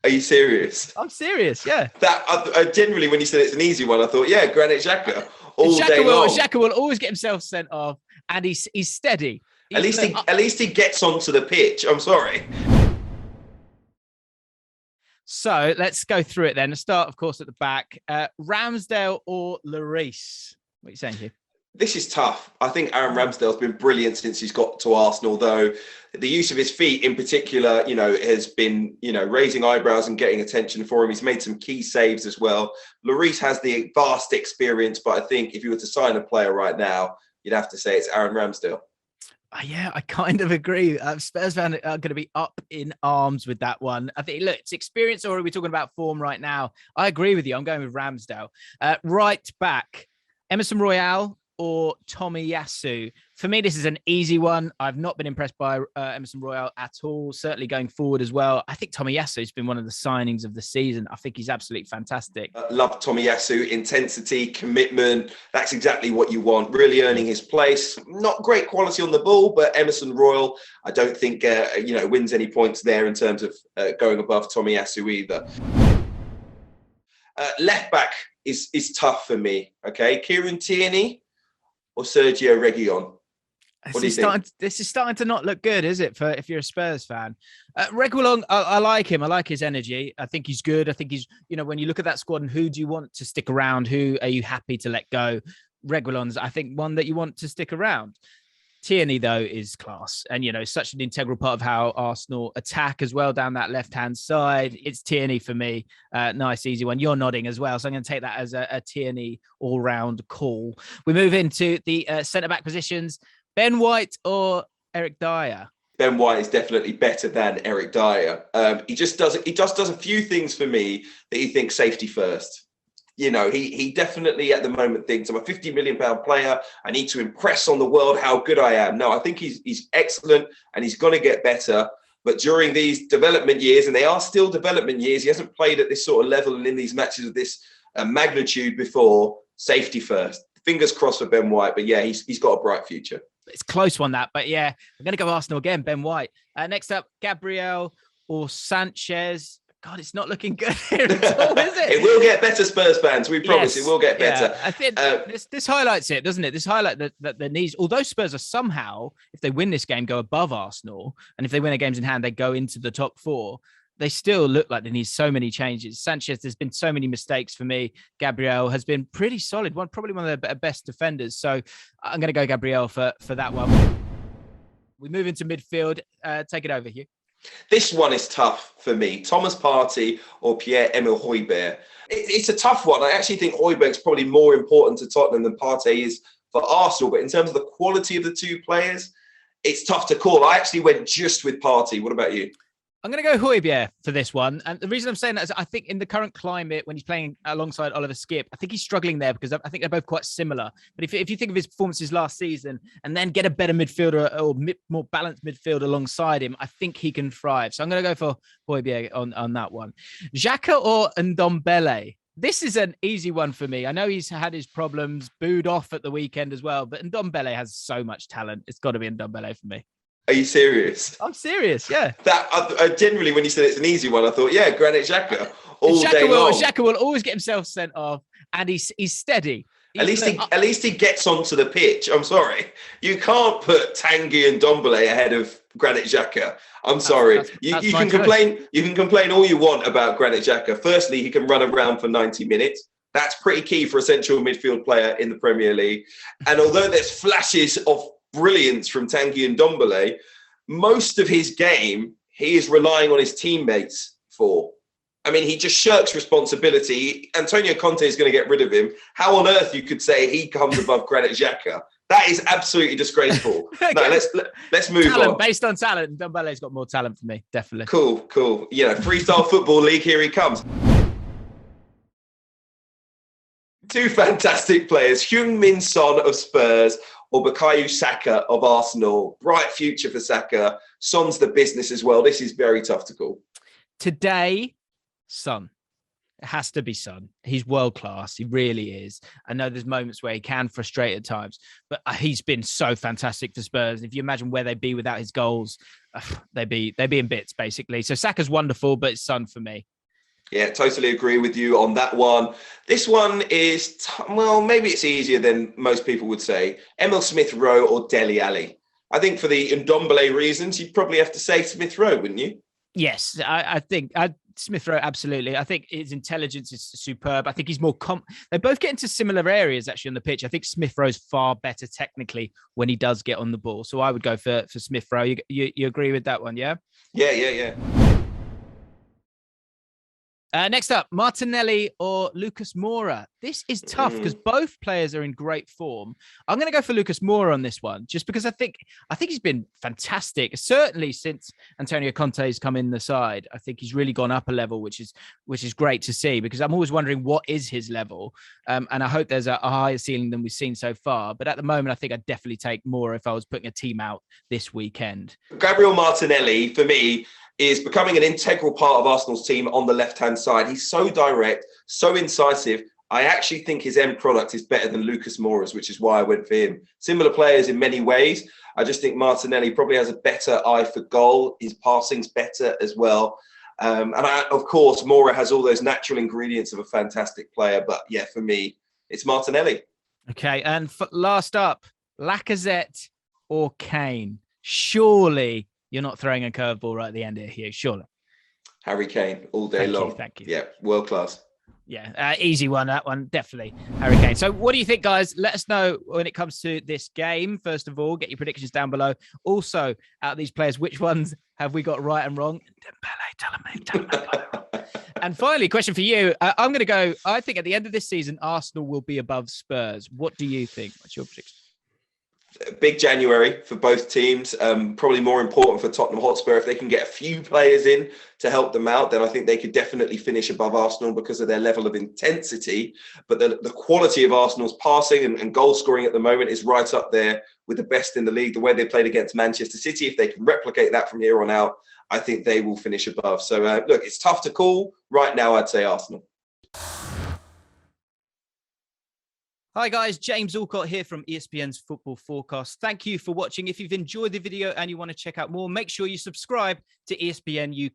Are you serious? I'm serious, yeah. That I generally, when you said it's an easy one, I thought, yeah, Granit Xhaka all day long. Xhaka will always get himself sent off, and he's steady. At least he gets onto the pitch. I'm sorry. So let's go through it then. Let's start, of course, at the back. Ramsdale or Lloris? What are you saying, Hugh? This is tough. I think Aaron Ramsdale's been brilliant since he's got to Arsenal, though. The use of his feet in particular, has been, raising eyebrows and getting attention for him. He's made some key saves as well. Lloris has the vast experience, but I think if you were to sign a player right now, you'd have to say it's Aaron Ramsdale. Yeah, I kind of agree. Spurs fans are going to be up in arms with that one. I think, look, it's experience, or are we talking about form right now? I agree with you. I'm going with Ramsdale. Right back, Emerson Royale or Tomiyasu? For me, this is an easy one. I've not been impressed by Emerson Royale at all, certainly going forward as well. I think Tomiyasu has been one of the signings of the season. I think he's absolutely fantastic. Love Tomiyasu, intensity, commitment. That's exactly what you want, really earning his place. Not great quality on the ball, but Emerson Royale, I don't think, wins any points there in terms of going above Tomiyasu either. Left back is tough for me, okay? Kieran Tierney or Sergio Reguilon? This is starting to not look good, is it, for if you're a Spurs fan? Reguilon, I like him. I like his energy. I think he's good. I think he's, when you look at that squad and who do you want to stick around, who are you happy to let go? Reguilon's, I think, one that you want to stick around. Tierney, though, is class. And, such an integral part of how Arsenal attack as well down that left-hand side. It's Tierney for me. Nice, easy one. You're nodding as well. So I'm going to take that as a Tierney all-round call. We move into the centre-back positions. Ben White or Eric Dyer? Ben White is definitely better than Eric Dyer. He just does a few things for me that he thinks safety first. He definitely at the moment thinks I'm a £50 million player. I need to impress on the world how good I am. No, I think he's excellent and he's going to get better. But during these development years, and they are still development years, he hasn't played at this sort of level and in these matches of this magnitude before. Safety first. Fingers crossed for Ben White. But yeah, he's got a bright future. It's a close one, that. But yeah, I'm going to go Arsenal again, Ben White. Next up, Gabriel or Sanchez. God, it's not looking good here at all, is it? It will get better, Spurs fans. We promise it will get better. Yeah. I think this highlights it, doesn't it? This highlight that the needs, although Spurs are somehow, if they win this game, go above Arsenal, and if they win their games in hand, they go into the top four. They still look like they need so many changes. Sanchez, there's been so many mistakes for me. Gabriel has been pretty solid, probably one of their best defenders. So I'm going to go Gabriel for that one. We move into midfield. Take it over, Hugh. This one is tough for me. Thomas Partey or Pierre-Emile Højbjerg. It's a tough one. I actually think Højbjerg's probably more important to Tottenham than Partey is for Arsenal. But in terms of the quality of the two players, it's tough to call. I actually went just with Partey. What about you? I'm going to go Højbjerg for this one. And the reason I'm saying that is I think in the current climate, when he's playing alongside Oliver Skipp, I think he's struggling there because I think they're both quite similar. But if you think of his performances last season and then get a better midfielder or more balanced midfield alongside him, I think he can thrive. So I'm going to go for Højbjerg on that one. Xhaka or Ndombele? This is an easy one for me. I know he's had his problems, booed off at the weekend as well, but Ndombele has so much talent. It's got to be Ndombele for me. Are you serious? I'm serious, yeah. That generally, when you said it's an easy one, I thought, yeah, Granit Xhaka all day long. Xhaka will always get himself sent off, and he's steady. At least he gets onto the pitch. I'm sorry, you can't put Tanguy and Ndombele ahead of Granit Xhaka. I'm sorry. You can complain. You can complain all you want about Granit Xhaka. Firstly, he can run around for 90 minutes. That's pretty key for a central midfield player in the Premier League. And although there's flashes of brilliance from Tanguy and Ndombele, most of his game he is relying on his teammates for. I mean, he just shirks responsibility. Antonio Conte is going to get rid of him. How on earth you could say he comes above Granit Xhaka? That is absolutely disgraceful. No, let's move on. Based on talent, Ndombele's got more talent for me, definitely. Cool. Freestyle Football League, here he comes. Two fantastic players, Heung-min Son of Spurs or Bukayo Saka of Arsenal. Bright future for Saka. Son's the business as well. This is very tough to call. Today, Son. It has to be Son. He's world class. He really is. I know there's moments where he can frustrate at times, but he's been so fantastic for Spurs. If you imagine where they'd be without his goals, they'd be in bits, basically. So Saka's wonderful, but it's Son for me. Yeah, totally agree with you on that one. This one is, well, maybe it's easier than most people would say. Emil Smith Rowe or Dele Alli? I think for the Ndombele reasons, you'd probably have to say Smith Rowe, wouldn't you? Yes, I think Smith Rowe, absolutely. I think his intelligence is superb. I think he's more they both get into similar areas actually on the pitch. I think Smith Rowe's far better technically when he does get on the ball. So I would go for Smith Rowe. You agree with that one, yeah? Yeah. Next up, Martinelli or Lucas Moura. This is tough because both players are in great form. I'm going to go for Lucas Moura on this one, just because I think he's been fantastic. Certainly since Antonio Conte's come in the side, I think he's really gone up a level, which is great to see, because I'm always wondering what is his level, and I hope there's a higher ceiling than we've seen so far. But at the moment, I think I'd definitely take Moura if I was putting a team out this weekend. Gabriel Martinelli, for me, is becoming an integral part of Arsenal's team on the left-hand side. He's so direct, so incisive. I actually think his end product is better than Lucas Moura's, which is why I went for him. Similar players in many ways. I just think Martinelli probably has a better eye for goal. His passing's better as well. Of course, Moura has all those natural ingredients of a fantastic player. But yeah, for me, it's Martinelli. Okay, and last up, Lacazette or Kane? Surely you're not throwing a curveball right at the end here, Hugh, surely. Harry Kane, all day long. Thank you. Yeah, world class. Yeah, easy one, that one, definitely. Harry Kane. So what do you think, guys? Let us know when it comes to this game. First of all, get your predictions down below. Also, out of these players, which ones have we got right and wrong? Tell them. And finally, question for you. I'm going to go, I think at the end of this season, Arsenal will be above Spurs. What do you think? What's your prediction? Big January for both teams. Probably more important for Tottenham Hotspur. If they can get a few players in to help them out, then I think they could definitely finish above Arsenal because of their level of intensity. But the quality of Arsenal's passing and goal scoring at the moment is right up there with the best in the league. The way they played against Manchester City, if they can replicate that from here on out, I think they will finish above. So look, it's tough to call. Right now, I'd say Arsenal. Hi guys, James Alcott here from ESPN's Football Forecast. Thank you for watching. If you've enjoyed the video and you want to check out more, make sure you subscribe to ESPN UK.